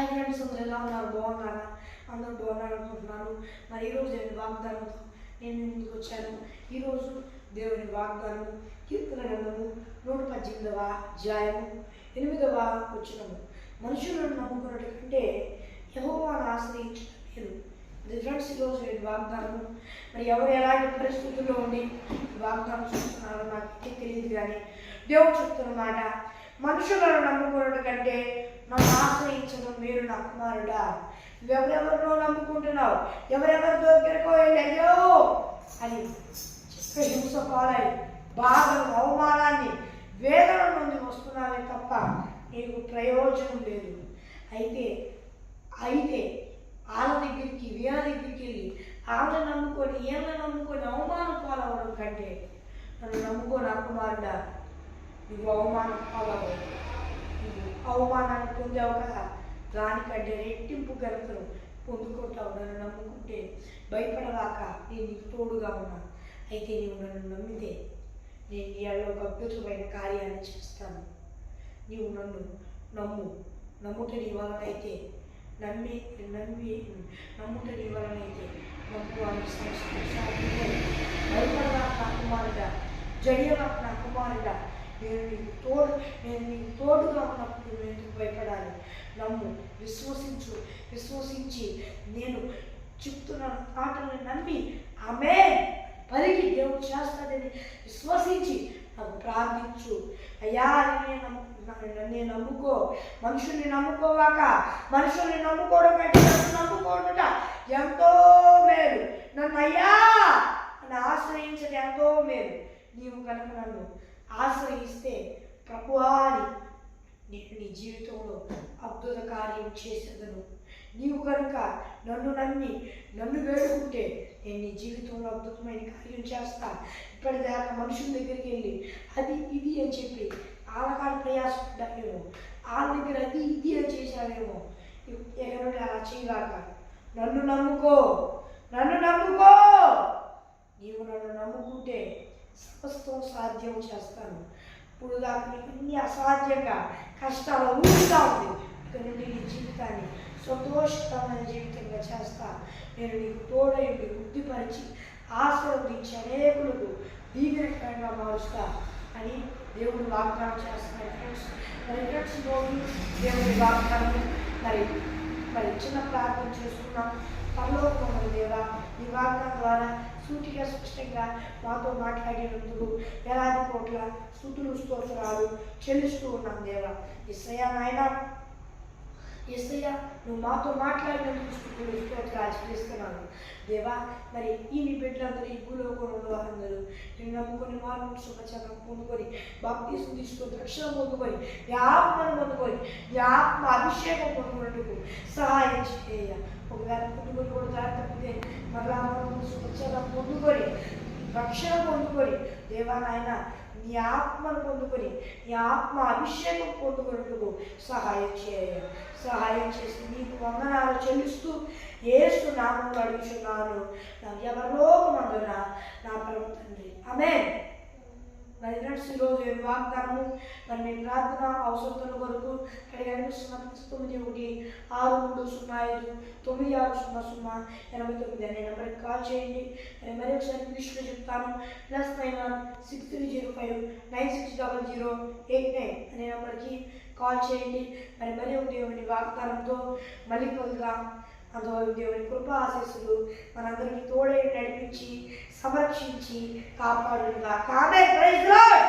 Hi friends, అందరూ ఎలా ఉన్నారు? బాగున్నారా? అందరూ బాగున్నారు అనుకుంటున్నాను. మరి ఈరోజు దేవుని వాగ్దానంతో నేను ముందుకు వచ్చాను. ఈరోజు దేవుని వాగ్దానం కీర్తన గ్రంథము 118వ అధ్యాయము 8వ వచనము. మనుషులను నమ్ముకున్నట్టు కంటే యెహోవాను ఆశ్రయించడం మేలు. అది ఫ్రెండ్స్ ఈరోజు నేను వాగ్దానము. మరి ఎవరు ఎలాంటి పరిస్థితుల్లో ఉండి వాగ్దానం చూస్తున్నారో నాకు తెలియదు, కానీ దేవుడు చెప్తున్నమాట, మనుషులను నమ్ముకున్నట్టు కంటే నన్ను ఆశ్రయించడం మీరు నా కుమారుడా. నువ్వెవరెవరినో నమ్ముకుంటున్నావు, ఎవరెవరి దగ్గరకు వెళ్ళయ్యో అని చెప్పే హింస పాలై బాధను, అవమానాన్ని, వేదన నుండి వస్తున్నావే తప్ప నీకు ప్రయోజనం లేదు. అయితే వాళ్ళ దగ్గరికి, వీళ్ళ దగ్గరికి వెళ్ళి వాళ్ళని నమ్ముకొని వీళ్ళని నమ్ముకొని అవమానం పాలవడం కంటే నన్ను నమ్ముకో నా కుమారుడా, నువ్వు అవమానం పాలవు. నువ్వు అవమానాన్ని పొందావు కదా, దానికంటే రెట్టింపు ఘనతను పొందుకుంటావు. నన్ను నమ్ముకుంటే భయపడవాక నేను నీకు తోడుగా ఉన్నాను. అయితే నీవు నన్ను నమ్మితే నేను నీలో ఒక అద్భుతమైన కార్యాన్ని చేస్తాను. నీవు నన్ను నమ్ముట నీ వలనైతే నమ్ముట నీ వలనైతే నమ్మువాన్ని సంస్కరించాలి. భయపడవాక నా కుమారుడా, జడియవాక నా కుమారుడా, నేను నీకు తోడుగా ఉన్నప్పుడు నేను ఎందుకు భయపడాలి? నమ్ము, విశ్వసించి నేను చెప్తున్న మాటలను నమ్మి ఆమె పలికి దేవుడు చేస్తాడని విశ్వసించి నాకు ప్రార్థించు. అయ్యా నన్నే నమ్ముకో. మనుషుల్ని నమ్ముకోవాక, మనుషుల్ని నమ్ముకోవడం కంటే నన్ను నమ్ముకోవట ఎంతో మేలు. నన్ను అయ్యా నన్ను ఆశ్రయించడం ఎంతో మేలు. నీవు కనుక నన్ను ఆశ్రయిస్తే ప్రభువా నేను నీ జీవితంలో అద్భుత కార్యం చేసేదను. నీవు కనుక నన్ను వేడుకుంటే నేను నీ జీవితంలో అద్భుతమైన కార్యం చేస్తా. ఇప్పటిదాకా మనుషుల దగ్గరికి వెళ్ళి అది ఇది అని చెప్పి వాళ్ళకాడ ప్రయాసపడ్డావేమో, వాళ్ళ దగ్గర అది ఇది అని చేశావేమో. ఎక్కడుంటే అలా చేయగాక నన్ను నమ్ముకో. నీవు నన్ను నమ్ముకుంటే సమస్తం సాధ్యం చేస్తాను. ఇప్పుడు దాకా నీకు అన్ని అసాధ్యంగా కష్టాలు ఊరుగా ఉంది. ఇక నుండి నీ జీవితాన్ని సంతోషకరమైన జీవితంగా చేస్తా. నేను నీకు తోడైండి వృద్ధిపరిచి ఆశీర్వదించి అనేకులకు దీవెనకరంగా మారుస్తా అని దేవుడు వాగ్దానం చేస్తున్నాడు. ఫ్రెండ్స్ రోజు దేవుడి వాగ్దానం మరి చిన్న ప్రార్థన చేసుకున్నాం. పరలోకమైన దేవా, ఈ వాగ్దానం ద్వారా సూటిగా స్పష్టంగా మాతో మాట్లాడినందుకు వేలాది కోట్ల స్తుతులు స్తోత్రాలు చెల్లిస్తూ ఉన్నాం దేవా. యేసయ్య నువ్వు మాతో మాట్లాడినందుకు స్తుతులు స్తోత్రాలు చెల్లిస్తున్నాను దేవా. మరి ఈ నీ బిడ్డలందరూ ఈ భూలోకంలో అందరూ నేను నమ్ముకొని మార్పు శుభచనం పొందుకొని బాప్తీసం తీసుకొని రక్షణ పొందుకొని ఈ ఆత్మను పొందుకొని ఈ ఆత్మ అభిషేకం పొందుకున్నట్టుకు సహాయం చేయ. ఒకవేళ పొందుకొని కూడా జాగ్రత్త మరలా శుభచనం పొందుకొని రక్షణ పొందుకొని దేవా నాయన నీ ఆత్మను పొందుకొని నీ ఆత్మ అభిషేకం పొందుకున్నట్టుకు సహాయం చేసి నీకు వందనాలు చెల్లిస్తూ యేసు నామములో అడుగుచున్నాను నా ఎవరిలోకమందున నా ప్రభు తండ్రి, ఆమేన్. మరి ఫ్రెండ్స్ ఈరోజు ఏం వాగ్దానము, మరి మీ ప్రార్థన అవసరతల కొరకు ఇక్కడ కనిపిస్తున్న 91-905-9600-89 అనే నెంబర్కి కాల్ చేయండి. మరి ఒకసారి ఇంగ్లీష్లో చెప్తాను. +91 6305-9600-89 అనే నెంబర్కి కాల్ చేయండి. మరి ఒక దేవుని వాగ్దానంతో మళ్ళీ కలుద్దాం. అందువల్ల దేవుని కృప ఆశీస్సులు మనందరికీ తోడై నడిపించి సంరక్షించి కాపాడుగా. ఆమేన్. Praise the lord.